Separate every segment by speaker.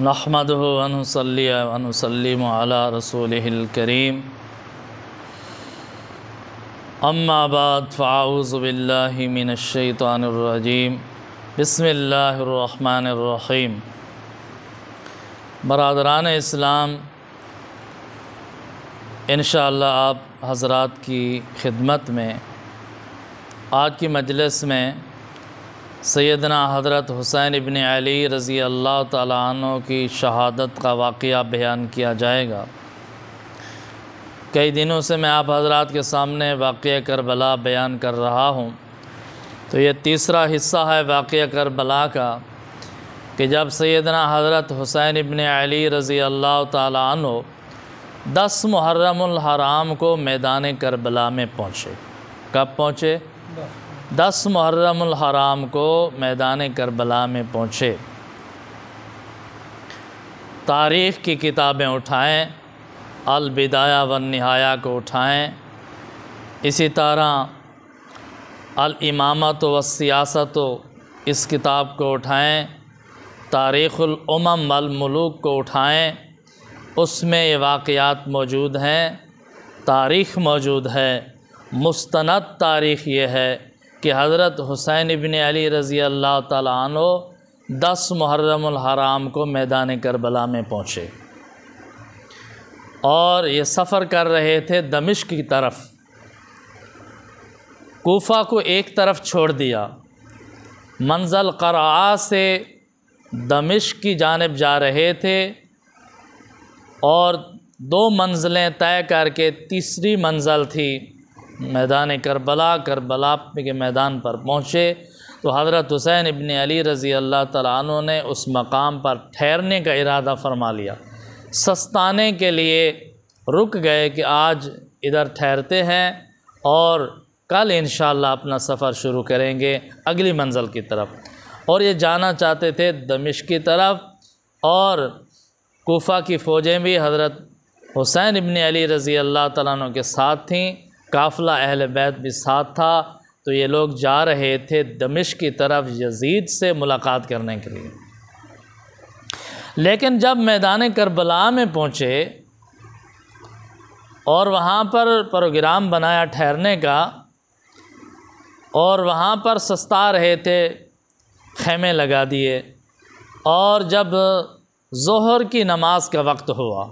Speaker 1: نحمدہ ونصلی ونسلم علی رسولہ الکریم اما بعد فاعوذ باللہ من الشیطان الرجیم بسم اللہ الرحمن الرحیم۔ برادران اسلام، انشاءاللہ آپ حضرات کی خدمت میں آج کی مجلس میں سیدنا حضرت حسین ابن علی رضی اللہ تعالیٰ عنہ کی شہادت کا واقعہ بیان کیا جائے گا۔ کئی دنوں سے میں آپ حضرات کے سامنے واقعہ کربلا بیان کر رہا ہوں، تو یہ تیسرا حصہ ہے واقعہ کربلا کا کہ جب سیدنا حضرت حسین ابن علی رضی اللہ تعالیٰ عنہ 10 محرم الحرام کو میدان کربلا میں پہنچے۔ کب پہنچے؟ 10 محرم الحرام کو میدان کربلا میں پہنچے۔ تاریخ کی کتابیں اٹھائیں، البدایہ والنہایہ کو اٹھائیں، اسی طرح الامامۃ والسیاست اس کتاب کو اٹھائیں، تاریخ الامم والملوک کو اٹھائیں، اس میں یہ واقعات موجود ہیں، تاریخ موجود ہے۔ مستند تاریخ یہ ہے کہ حضرت حسین ابن علی رضی اللہ تعالیٰ عنہ 10 محرم الحرام کو میدان کربلا میں پہنچے اور یہ سفر کر رہے تھے دمشق کی طرف۔ کوفہ کو ایک طرف چھوڑ دیا، منزل قرعہ سے دمشق کی جانب جا رہے تھے اور 2 منزلیں طے کر کے تیسری منزل تھی میدان کربلا کے میدان پر پہنچے تو حضرت حسین ابن علی رضی اللہ تعالیٰ عنہ نے اس مقام پر ٹھہرنے کا ارادہ فرما لیا۔ سستانے کے لیے رک گئے کہ آج ادھر ٹھہرتے ہیں اور کل انشاءاللہ اپنا سفر شروع کریں گے اگلی منزل کی طرف، اور یہ جانا چاہتے تھے دمشق کی طرف، اور کوفہ کی فوجیں بھی حضرت حسین ابن علی رضی اللہ تعالیٰ عنہ کے ساتھ تھیں، قافلہ اہل بیت بھی ساتھ تھا، تو یہ لوگ جا رہے تھے دمشق کی طرف یزید سے ملاقات کرنے کے لیے۔ لیکن جب میدان کربلا میں پہنچے اور وہاں پر پروگرام بنایا ٹھہرنے کا، اور وہاں پر سستا رہے تھے، خیمے لگا دیے، اور جب ظہر کی نماز کا وقت ہوا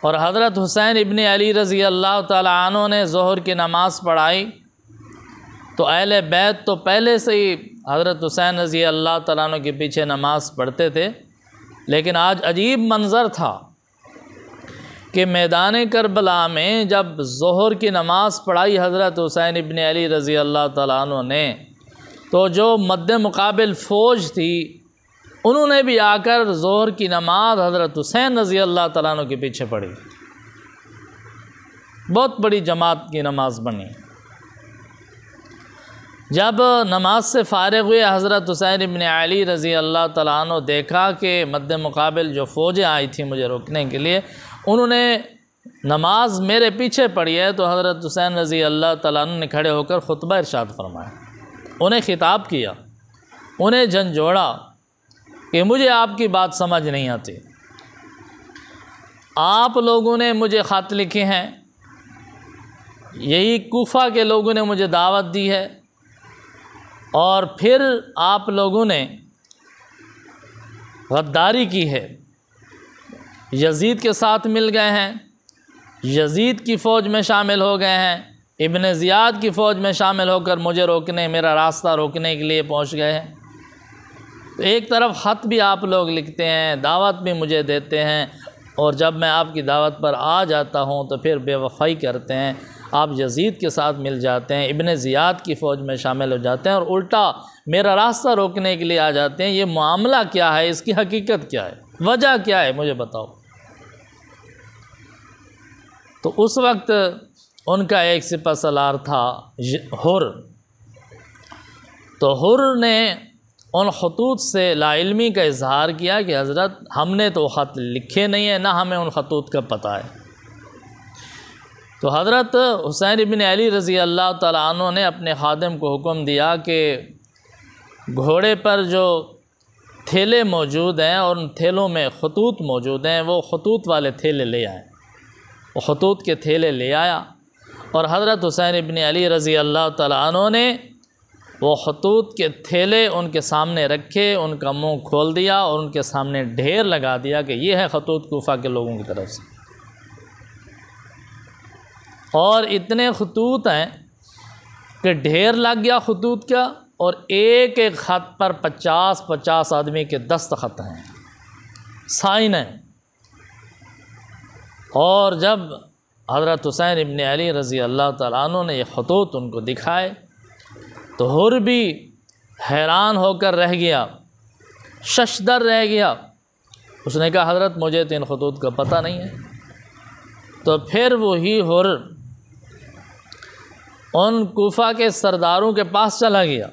Speaker 1: اور حضرت حسین ابن علی رضی اللہ تعالیٰ عنہ نے ظہر کی نماز پڑھائی، تو اہل بیت تو پہلے سے ہی حضرت حسین رضی اللہ تعالیٰ عنہ کے پیچھے نماز پڑھتے تھے، لیکن آج عجیب منظر تھا کہ میدان کربلا میں جب ظہر کی نماز پڑھائی حضرت حسین ابن علی رضی اللہ تعالیٰ عنہ نے، تو جو مد مقابل فوج تھی انہوں نے بھی آ کر ظہر کی نماز حضرت حسین رضی اللہ تعالیٰ عنہ کے پیچھے پڑھی۔ بہت بڑی جماعت کی نماز بنی۔ جب نماز سے فارغ ہوئے حضرت حسین ابن علی رضی اللہ تعالیٰ عنہ دیکھا کہ مد مقابل جو فوجیں آئی تھیں مجھے روکنے کے لیے، انہوں نے نماز میرے پیچھے پڑھی ہے، تو حضرت حسین رضی اللہ تعالیٰ عنہ نے کھڑے ہو کر خطبہ ارشاد فرمایا، انہیں خطاب کیا، انہیں جھنجھوڑا کہ مجھے آپ کی بات سمجھ نہیں آتی، آپ لوگوں نے مجھے خط لکھے ہیں، یہی کوفہ کے لوگوں نے مجھے دعوت دی ہے، اور پھر آپ لوگوں نے غداری کی ہے، یزید کے ساتھ مل گئے ہیں، یزید کی فوج میں شامل ہو گئے ہیں، ابن زیاد کی فوج میں شامل ہو کر مجھے روکنے، میرا راستہ روکنے کے لیے پہنچ گئے ہیں۔ تو ایک طرف خط بھی آپ لوگ لکھتے ہیں، دعوت بھی مجھے دیتے ہیں، اور جب میں آپ کی دعوت پر آ جاتا ہوں تو پھر بے وفائی کرتے ہیں، آپ یزید کے ساتھ مل جاتے ہیں، ابن زیاد کی فوج میں شامل ہو جاتے ہیں، اور الٹا میرا راستہ روکنے کے لیے آ جاتے ہیں۔ یہ معاملہ کیا ہے؟ اس کی حقیقت کیا ہے؟ وجہ کیا ہے؟ مجھے بتاؤ۔ تو اس وقت ان کا ایک سپہ سالار تھا حر، تو حر نے ان خطوط سے لا علمی کا اظہار کیا کہ حضرت ہم نے تو خط لکھے نہیں ہیں، نہ ہمیں ان خطوط کا پتہ ہے۔ تو حضرت حسین ابن علی رضی اللہ تعالیٰ عنہ نے اپنے خادم کو حکم دیا کہ گھوڑے پر جو تھیلے موجود ہیں اور ان تھیلوں میں خطوط موجود ہیں، وہ خطوط والے تھیلے لے آئے۔ وہ خطوط کے تھیلے لے آیا اور حضرت حسین ابن علی رضی اللہ تعالیٰ عنہ نے وہ خطوط کے تھیلے ان کے سامنے رکھے، ان کا منہ کھول دیا اور ان کے سامنے ڈھیر لگا دیا کہ یہ ہے خطوط کوفہ کے لوگوں کی طرف سے۔ اور اتنے خطوط ہیں کہ ڈھیر لگ گیا خطوط کا، اور ایک ایک خط پر 50 آدمی کے دستخط ہیں، سائن ہیں۔ اور جب حضرت حسین ابن علی رضی اللہ تعالیٰ عنہ نے یہ خطوط ان کو دکھائے تو حر بھی حیران ہو کر رہ گیا، ششدر رہ گیا۔ اس نے کہا حضرت مجھے تو ان خطوط کا پتہ نہیں ہے۔ تو پھر وہی حر ان کوفہ کے سرداروں کے پاس چلا گیا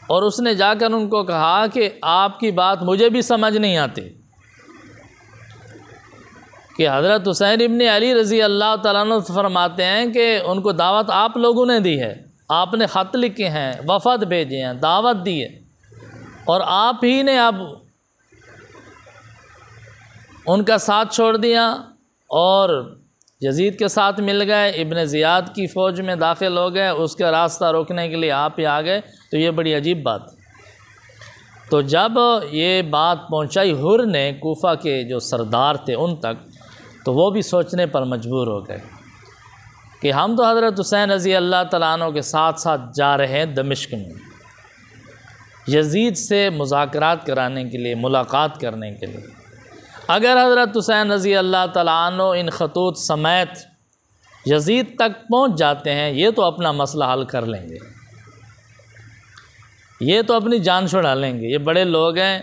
Speaker 1: اور اس نے جا کر ان کو کہا کہ آپ کی بات مجھے بھی سمجھ نہیں آتی کہ حضرت حسین ابن علی رضی اللہ تعالیٰ عنہ فرماتے ہیں کہ ان کو دعوت آپ لوگوں نے دی ہے، آپ نے خط لکھے ہیں، وفد بھیجے ہیں، دعوت دی ہے، اور آپ ہی نے اب ان کا ساتھ چھوڑ دیا اور یزید کے ساتھ مل گئے، ابن زیاد کی فوج میں داخل ہو گئے، اس کا راستہ روکنے کے لیے آپ ہی آ گئے، تو یہ بڑی عجیب بات۔ تو جب یہ بات پہنچائی حر نے کوفہ کے جو سردار تھے ان تک، تو وہ بھی سوچنے پر مجبور ہو گئے کہ ہم تو حضرت حسین رضی اللہ تعالیٰ عنہ کے ساتھ ساتھ جا رہے ہیں دمشق میں یزید سے مذاکرات کرانے کے لیے، ملاقات کرنے کے لیے۔ اگر حضرت حسین رضی اللہ تعالیٰ عنہ ان خطوط سمیت یزید تک پہنچ جاتے ہیں، یہ تو اپنا مسئلہ حل کر لیں گے، یہ تو اپنی جان چھڑا لیں گے، یہ بڑے لوگ ہیں،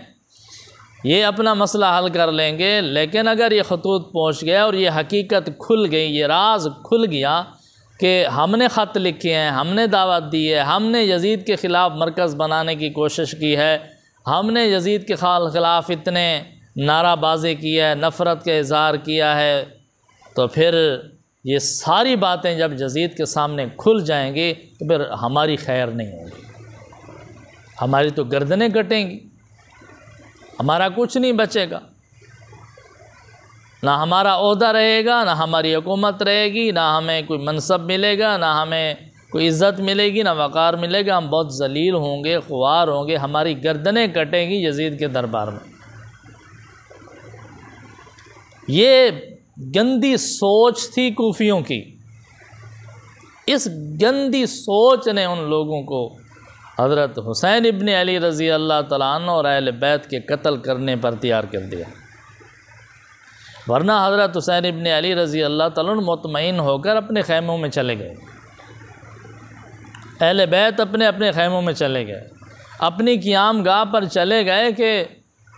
Speaker 1: یہ اپنا مسئلہ حل کر لیں گے۔ لیکن اگر یہ خطوط پہنچ گیا اور یہ حقیقت کھل گئی، یہ راز کھل گیا کہ ہم نے خط لکھے ہیں، ہم نے دعوت دی ہے، ہم نے یزید کے خلاف مرکز بنانے کی کوشش کی ہے، ہم نے یزید کے خلاف اتنے نعرہ بازی کی ہے، نفرت کا اظہار کیا ہے، تو پھر یہ ساری باتیں جب یزید کے سامنے کھل جائیں گی تو پھر ہماری خیر نہیں ہوگی، ہماری تو گردنیں کٹیں گی، ہمارا کچھ نہیں بچے گا، نہ ہمارا عہدہ رہے گا، نہ ہماری حکومت رہے گی، نہ ہمیں کوئی منصب ملے گا، نہ ہمیں کوئی عزت ملے گی، نہ وقار ملے گا، ہم بہت ذلیل ہوں گے، خوار ہوں گے، ہماری گردنیں کٹیں گی یزید کے دربار میں۔ یہ گندی سوچ تھی کوفیوں کی، اس گندی سوچ نے ان لوگوں کو حضرت حسین ابن علی رضی اللہ تعالیٰ عنہ اور اہل بیت کے قتل کرنے پر تیار کر دیا، ورنہ حضرت حسین ابن علی رضی اللہ تعالیٰ عنہ مطمئن ہو کر اپنے خیموں میں چلے گئے، اہل بیت اپنے اپنے خیموں میں چلے گئے، اپنی قیام گاہ پر چلے گئے کہ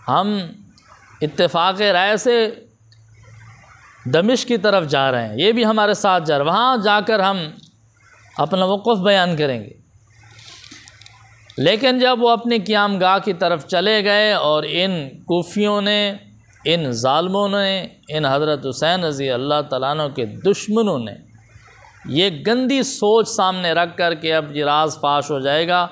Speaker 1: ہم اتفاق رائے سے دمشق کی طرف جا رہے ہیں، یہ بھی ہمارے ساتھ جا رہے ہیں، وہاں جا کر ہم اپنا وقف بیان کریں گے۔ لیکن جب وہ اپنی قیام گاہ کی طرف چلے گئے اور ان کوفیوں نے، ان ظالموں نے، ان حضرت حسین رضی اللہ تعالیٰ عنہ کے دشمنوں نے یہ گندی سوچ سامنے رکھ کر کہ اب یہ راز فاش ہو جائے گا،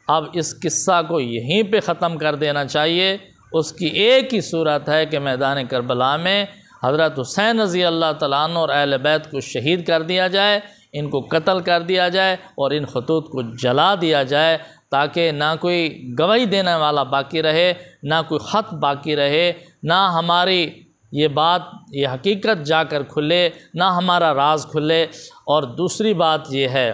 Speaker 1: اب اس قصہ کو یہیں پہ ختم کر دینا چاہیے، اس کی ایک ہی صورت ہے کہ میدان کربلا میں حضرت حسین رضی اللہ تعالیٰ عنہ اور اہل بیت کو شہید کر دیا جائے، ان کو قتل کر دیا جائے اور ان خطوط کو جلا دیا جائے، تاکہ نہ کوئی گواہی دینے والا باقی رہے، نہ کوئی خط باقی رہے، نہ ہماری یہ بات، یہ حقیقت جا کر کھلے، نہ ہمارا راز کھلے۔ اور دوسری بات یہ ہے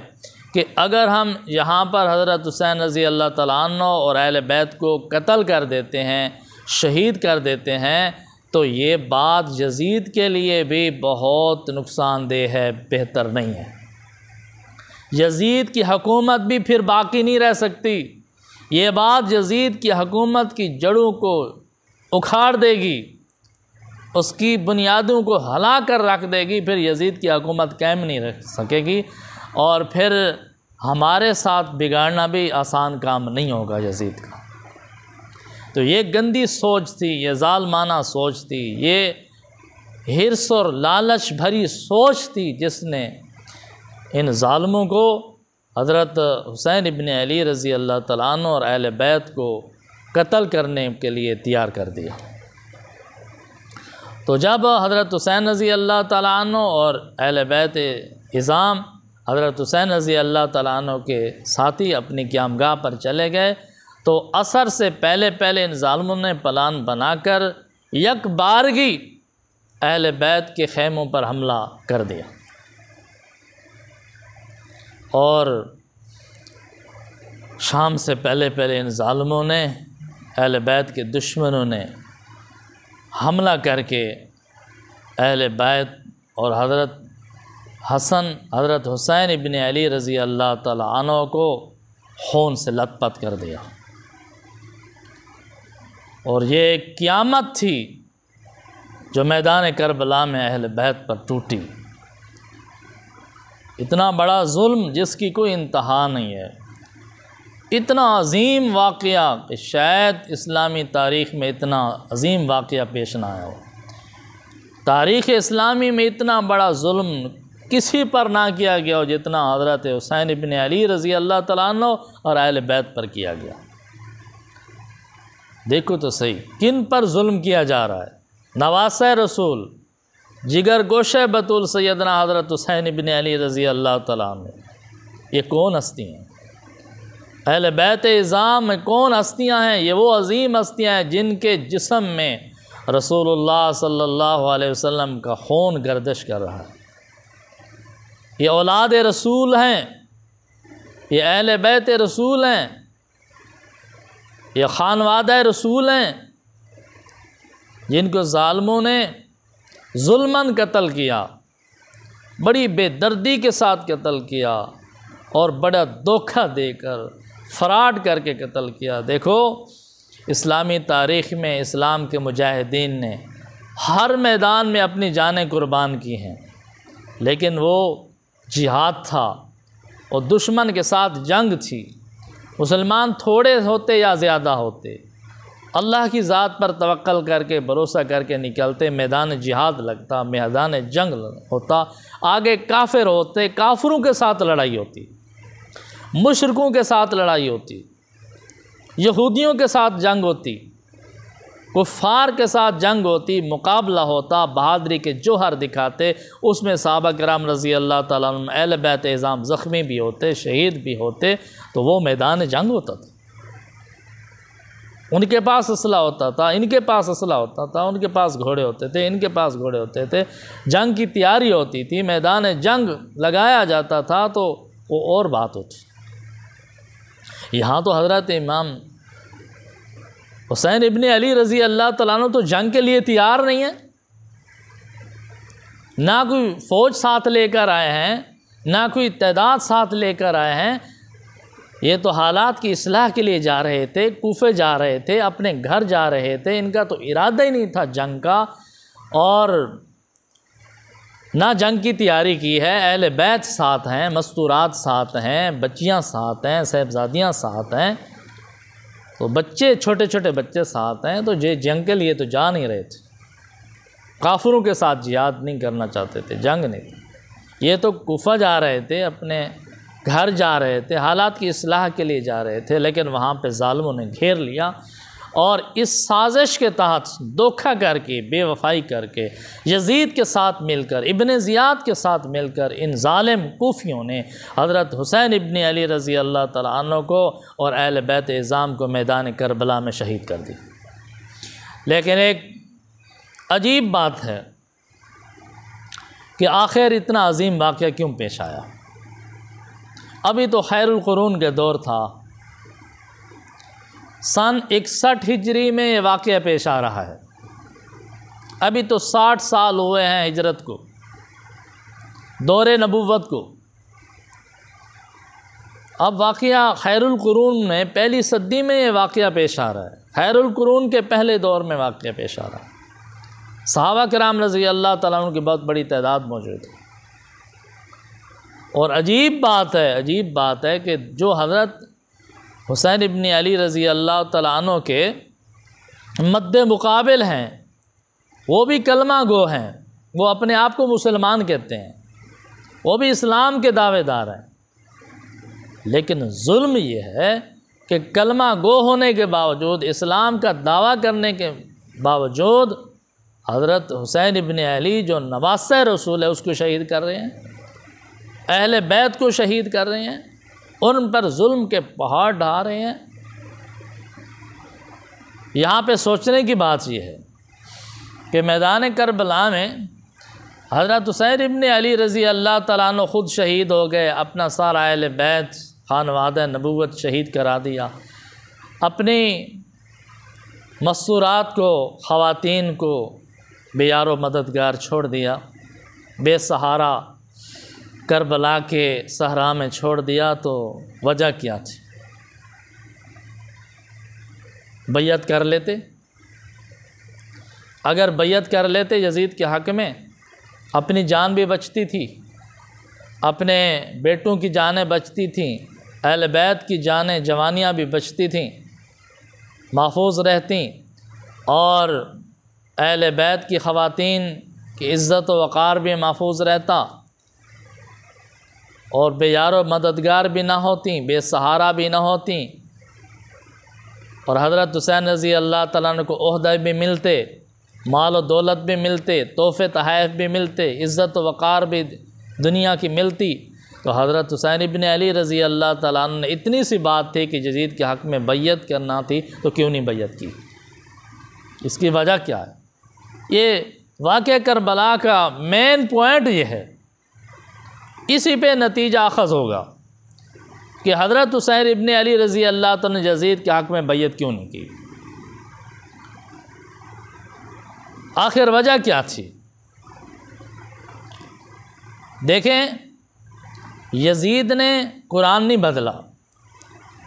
Speaker 1: کہ اگر ہم یہاں پر حضرت حسین رضی اللہ تعالیٰ عنہ اور اہل بیت کو قتل کر دیتے ہیں، شہید کر دیتے ہیں، تو یہ بات یزید کے لیے بھی بہت نقصان دہ ہے، بہتر نہیں ہے۔ یزید کی حکومت بھی پھر باقی نہیں رہ سکتی، یہ بات یزید کی حکومت کی جڑوں کو اکھاڑ دے گی، اس کی بنیادوں کو ہلا کر رکھ دے گی، پھر یزید کی حکومت قائم نہیں رکھ سکے گی، اور پھر ہمارے ساتھ بگاڑنا بھی آسان کام نہیں ہوگا یزید کا۔ تو یہ گندی سوچ تھی، یہ ظالمانہ سوچ تھی، یہ حرص اور لالچ بھری سوچ تھی جس نے ان ظالموں کو حضرت حسین ابن علی رضی اللہ تعالیٰ عنہ اور اہل بیت کو قتل کرنے کے لیے تیار کر دیا۔ تو جب حضرت حسین رضی اللہ تعالیٰ عنہ اور اہل بیت اعظام حضرت حسین رضی اللہ تعالیٰ عنہ کے ساتھی اپنی قیامگاہ پر چلے گئے تو عصر سے پہلے ان ظالموں نے پلان بنا کر یک بارگی اہل بیت کے خیموں پر حملہ کر دیا، اور شام سے پہلے ان ظالموں نے، اہل بیت کے دشمنوں نے حملہ کر کے اہل بیت اور حضرت حسین ابن علی رضی اللہ تعالیٰ عنہ کو خون سے لت پت کر دیا۔ اور یہ ایک قیامت تھی جو میدان کربلا میں اہل بیت پر ٹوٹی۔ اتنا بڑا ظلم جس کی کوئی انتہا نہیں ہے، اتنا عظیم واقعہ کہ شاید اسلامی تاریخ میں اتنا عظیم واقعہ پیش نہ آیا ہو۔ تاریخ اسلامی میں اتنا بڑا ظلم کسی پر نہ کیا گیا ہو جتنا حضرت حسین ابن علی رضی اللہ تعالیٰ عنہ اور اہل بیت پر کیا گیا۔ دیکھو تو صحیح کن پر ظلم کیا جا رہا ہے۔ نواسہ رسول، جگر گوشہ بطول سیدنا حضرت حسین ابن علی رضی اللہ تعالیٰ عنہ، یہ کون ہستی ہیں؟ اہل بیت اعظام میں کون ہستیاں ہیں؟ یہ وہ عظیم ہستیاں ہیں جن کے جسم میں رسول اللہ صلی اللہ علیہ وسلم کا خون گردش کر رہا ہے۔ یہ اولاد رسول ہیں، یہ اہل بیت رسول ہیں، یہ خانوادہ رسول ہیں، جن کو ظالموں نے ظلماً قتل کیا، بڑی بے دردی کے ساتھ قتل کیا اور بڑا دھوکہ دے کر فراڈ کر کے قتل کیا۔ دیکھو اسلامی تاریخ میں اسلام کے مجاہدین نے ہر میدان میں اپنی جانیں قربان کی ہیں، لیکن وہ جہاد تھا اور دشمن کے ساتھ جنگ تھی۔ مسلمان تھوڑے ہوتے یا زیادہ ہوتے، اللہ کی ذات پر توکل کر کے بھروسہ کر کے نکلتے، میدان جہاد لگتا، میدان جنگ ہوتا، آگے کافر ہوتے، کافروں کے ساتھ لڑائی ہوتی، مشرکوں کے ساتھ لڑائی ہوتی، یہودیوں کے ساتھ جنگ ہوتی، کفار کے ساتھ جنگ ہوتی، مقابلہ ہوتا، بہادری کے جوہر دکھاتے، اس میں صحابہ کرام رضی اللہ تعالیٰ عنہ اہل بیت اعظام زخمی بھی ہوتے، شہید بھی ہوتے، تو وہ میدان جنگ ہوتا تھا۔ ان کے پاس اسلحہ ہوتا تھا، ان کے پاس اسلحہ ہوتا تھا، ان کے پاس گھوڑے ہوتے تھے، ان کے پاس گھوڑے ہوتے تھے، جنگ کی تیاری ہوتی تھی، میدان جنگ لگایا جاتا تھا تو وہ اور بات ہوتی۔ یہاں تو حضرت امام حسین ابن علی رضی اللہ تعالیٰ عنہ تو جنگ کے لیے تیار نہیں ہیں، نہ کوئی فوج ساتھ لے کر آئے ہیں، نہ کوئی تعداد ساتھ لے کر آئے ہیں۔ یہ تو حالات کی اصلاح کے لیے جا رہے تھے، کوفے جا رہے تھے، اپنے گھر جا رہے تھے، ان کا تو ارادہ ہی نہیں تھا جنگ کا، اور نہ جنگ کی تیاری کی ہے۔ اہل بیت ساتھ ہیں، مستورات ساتھ ہیں، بچیاں ساتھ ہیں، صاحبزادیاں ساتھ ہیں، تو بچے چھوٹے چھوٹے بچے ساتھ ہیں، تو یہ جنگ کے لیے تو جا نہیں رہے تھے، کافروں کے ساتھ جہاد نہیں کرنا چاہتے تھے، جنگ نہیں تھی۔ یہ تو کوفہ جا رہے تھے، اپنے گھر جا رہے تھے، حالات کی اصلاح کے لیے جا رہے تھے، لیکن وہاں پہ ظالموں نے گھیر لیا اور اس سازش کے تحت دھوکہ کر کے، بے وفائی کر کے، یزید کے ساتھ مل کر، ابن زیاد کے ساتھ مل کر ان ظالم کوفیوں نے حضرت حسین ابن علی رضی اللہ تعالیٰ عنہ کو اور اہل بیت اعظام کو میدان کربلا میں شہید کر دی۔ لیکن ایک عجیب بات ہے کہ آخر اتنا عظیم واقعہ کیوں پیش آیا؟ ابھی تو خیر القرون کے دور تھا، سن 61 ہجری میں یہ واقعہ پیش آ رہا ہے، ابھی تو 60 سال ہوئے ہیں ہجرت کو، دور نبوت کو۔ اب واقعہ خیر القرون میں پہلی صدی میں یہ واقعہ پیش آ رہا ہے، خیر القرون کے پہلے دور میں واقعہ پیش آ رہا ہے۔ صحابہ کرام رضی اللہ تعالیٰ عنہ کی بہت بڑی تعداد موجود ہے، اور عجیب بات ہے کہ جو حضرت حسین ابن علی رضی اللہ تعالیٰ عنہ کے مد مقابل ہیں، وہ بھی کلمہ گو ہیں، وہ اپنے آپ کو مسلمان کہتے ہیں، وہ بھی اسلام کے دعوے دار ہیں، لیکن ظلم یہ ہے کہ کلمہ گو ہونے کے باوجود، اسلام کا دعویٰ کرنے کے باوجود حضرت حسین ابن علی جو نواسہ رسول ہے اس کو شہید کر رہے ہیں، اہل بیت کو شہید کر رہے ہیں، ان پر ظلم کے پہاڑ ڈھا رہے ہیں۔ یہاں پہ سوچنے کی بات یہ ہے کہ میدان کربلا میں حضرت حسین ابن علی رضی اللہ تعالیٰ عنہ خود شہید ہو گئے، اپنا سارا اہل بیت خانوادہ نبوت شہید کرا دیا، اپنی مستورات کو، خواتین کو بے یار و مددگار چھوڑ دیا، بے سہارا کربلا کے صحرا میں چھوڑ دیا۔ تو وجہ کیا تھی؟ بیعت کر لیتے، اگر بیعت کر لیتے یزید کے حق میں، اپنی جان بھی بچتی تھی، اپنے بیٹوں کی جانیں بچتی تھیں، اہل بیت کی جانیں جوانیاں بھی بچتی تھیں، محفوظ رہتیں، اور اہل بیت کی خواتین کی عزت و وقار بھی محفوظ رہتا، اور بے یار و مددگار بھی نہ ہوتیں، بے سہارا بھی نہ ہوتیں، اور حضرت حسین رضی اللہ تعالیٰ عنہ کو عہدے بھی ملتے، مال و دولت بھی ملتے، تحفے تحائف بھی ملتے، عزت و وقار بھی دنیا کی ملتی، تو حضرت حسین ابن علی رضی اللہ تعالیٰ عنہ نے اتنی سی بات تھی کہ یزید کے حق میں بیعت کرنا تھی تو کیوں نہیں بیعت کی؟ اس کی وجہ کیا ہے؟ یہ واقعہ کربلا کا مین پوائنٹ یہ ہے، اسی پہ نتیجہ اخذ ہوگا کہ حضرت حسین ابن علی رضی اللہ تعالیٰ نے یزید کے حق میں بیعت کیوں نہیں کی؟ آخر وجہ کیا تھی؟ دیکھیں، یزید نے قرآن نہیں بدلا،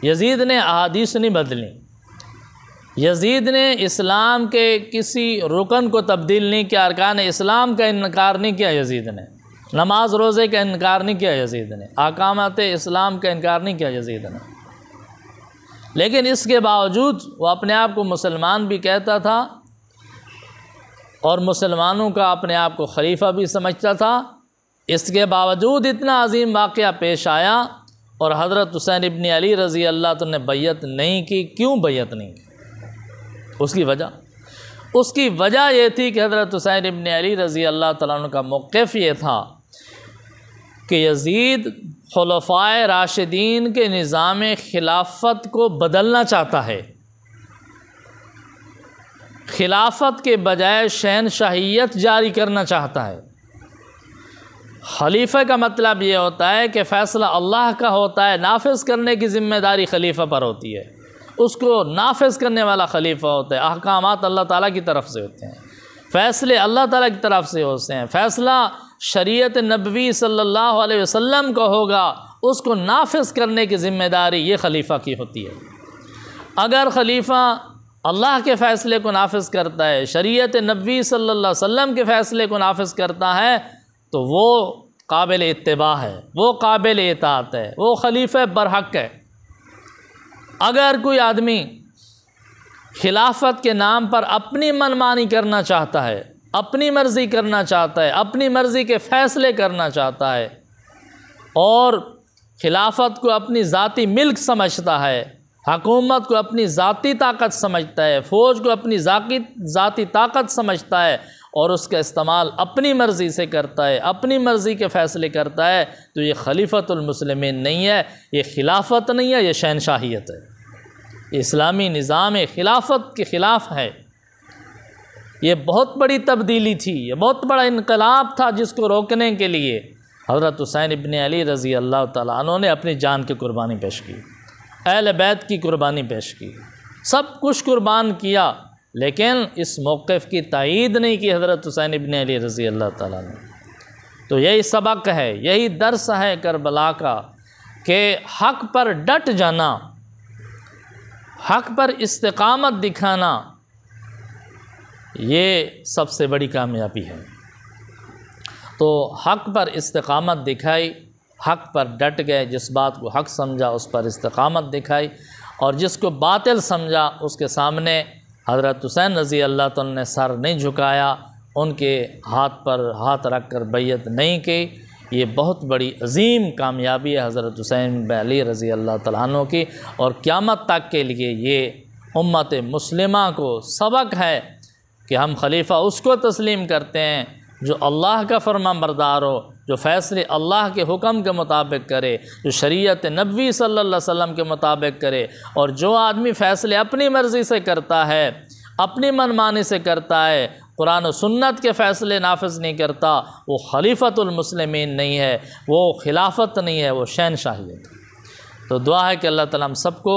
Speaker 1: یزید نے احادیث نہیں بدلی، یزید نے اسلام کے کسی رکن کو تبدیل نہیں کیا، ارکان اسلام کا انکار نہیں کیا یزید نے، نماز روزے کا انکار نہیں کیا یزید نے، احکامات اسلام کا انکار نہیں کیا یزید نے، لیکن اس کے باوجود وہ اپنے آپ کو مسلمان بھی کہتا تھا اور مسلمانوں کا اپنے آپ کو خلیفہ بھی سمجھتا تھا۔ اس کے باوجود اتنا عظیم واقعہ پیش آیا اور حضرت حسین ابن علی رضی اللہ تعالیٰ نے بیعت نہیں کی۔ کیوں بیعت نہیں کی؟ اس کی وجہ یہ تھی کہ حضرت حسین ابن علی رضی اللہ تعالیٰ عنہ کا موقف یہ تھا کہ یزید خلفائے راشدین کے نظام خلافت کو بدلنا چاہتا ہے، خلافت کے بجائے شہنشاہیت جاری کرنا چاہتا ہے۔ خلیفہ کا مطلب یہ ہوتا ہے کہ فیصلہ اللہ کا ہوتا ہے، نافذ کرنے کی ذمہ داری خلیفہ پر ہوتی ہے، اس کو نافذ کرنے والا خلیفہ ہوتا ہے، احکامات اللہ تعالیٰ کی طرف سے ہوتے ہیں، فیصلے اللہ تعالیٰ کی طرف سے ہوتے ہیں، فیصلہ شریعت نبوی صلی اللہ علیہ وسلم کا ہوگا، اس کو نافذ کرنے کی ذمہ داری یہ خلیفہ کی ہوتی ہے۔ اگر خلیفہ اللہ کے فیصلے کو نافذ کرتا ہے، شریعت نبوی صلی اللہ علیہ وسلم کے فیصلے کو نافذ کرتا ہے، تو وہ قابل اتباع ہے، وہ قابل اطاعت ہے، وہ خلیفہ برحق ہے۔ اگر کوئی آدمی خلافت کے نام پر اپنی منمانی کرنا چاہتا ہے، اپنی مرضی کرنا چاہتا ہے، اپنی مرضی کے فیصلے کرنا چاہتا ہے، اور خلافت کو اپنی ذاتی ملک سمجھتا ہے، حکومت کو اپنی ذاتی طاقت سمجھتا ہے، فوج کو اپنی ذاتی طاقت سمجھتا ہے، اور اس کا استعمال اپنی مرضی سے کرتا ہے، اپنی مرضی کے فیصلے کرتا ہے، تو یہ خلیفۃ المسلمین نہیں ہے، یہ خلافت نہیں ہے، یہ شہنشاہیت ہے، یہ اسلامی نظام خلافت کے خلاف ہے۔ یہ بہت بڑی تبدیلی تھی، یہ بہت بڑا انقلاب تھا، جس کو روکنے کے لیے حضرت حسین ابن علی رضی اللہ تعالیٰ عنہ نے اپنی جان کی قربانی پیش کی، اہل بیت کی قربانی پیش کی، سب کچھ قربان کیا، لیکن اس موقف کی تائید نہیں کی حضرت حسین ابن علی رضی اللہ تعالیٰ نے۔ تو یہی سبق ہے، یہی درس ہے کربلا کا، کہ حق پر ڈٹ جانا، حق پر استقامت دکھانا، یہ سب سے بڑی کامیابی ہے۔ تو حق پر استقامت دکھائی، حق پر ڈٹ گئے، جس بات کو حق سمجھا اس پر استقامت دکھائی، اور جس کو باطل سمجھا اس کے سامنے حضرت حسین رضی اللہ تعالیٰ نے سر نہیں جھکایا، ان کے ہاتھ پر ہاتھ رکھ کر بیعت نہیں کی۔ یہ بہت بڑی عظیم کامیابی ہے حضرت حسین بن علی رضی اللہ تعالیٰ عنہ کی، اور قیامت تک کے لیے یہ امت مسلمہ کو سبق ہے کہ ہم خلیفہ اس کو تسلیم کرتے ہیں جو اللہ کا فرمان بردار ہو، جو فیصلے اللہ کے حکم کے مطابق کرے، جو شریعت نبوی صلی اللہ علیہ وسلم کے مطابق کرے، اور جو آدمی فیصلے اپنی مرضی سے کرتا ہے، اپنی منمانی سے کرتا ہے، قرآن و سنت کے فیصلے نافذ نہیں کرتا، وہ خلیفۃ المسلمین نہیں ہے، وہ خلافت نہیں ہے، وہ شہنشاہیت ہے۔ تو دعا ہے کہ اللہ تعالیٰ ہم سب کو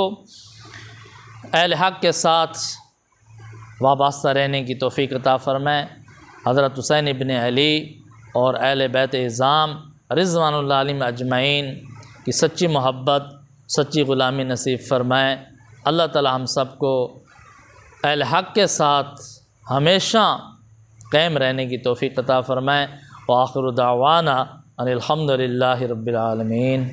Speaker 1: اہل حق کے ساتھ وابستہ رہنے کی توفیق عطا فرمائے، حضرت حسین ابن علی اور اہل بیت اعظام رضوان اللہ علیہم اجمعین کی سچی محبت، سچی غلامی نصیب فرمائے۔ اللہ تعالیٰ ہم سب کو اہل حق کے ساتھ ہمیشہ قائم رہنے کی توفیق عطا فرمائے۔ وآخر دعوانا ان الحمد للہ رب العالمین۔